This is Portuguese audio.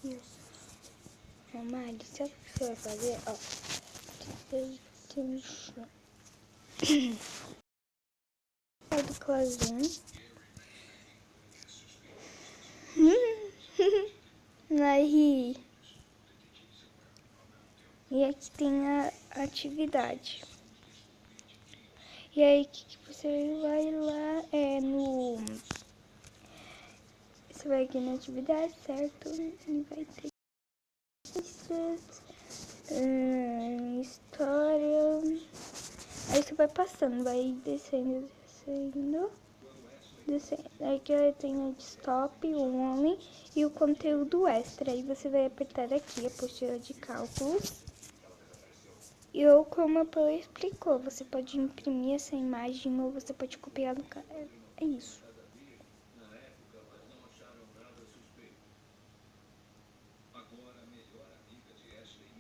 Isso. Mari, sabe o que você vai fazer? Ó. Sai do classroom. Aí. E aqui tem a atividade. E aí, o que você vai lá no... Você vai aqui na atividade, certo? E vai ter história. Aí você vai passando, vai descendo. Aí que tem o stop, o homem e o conteúdo extra. Aí você vai apertar aqui a apostila de cálculos. E ou como a Paula explicou, você pode imprimir essa imagem ou você pode copiar no... É isso.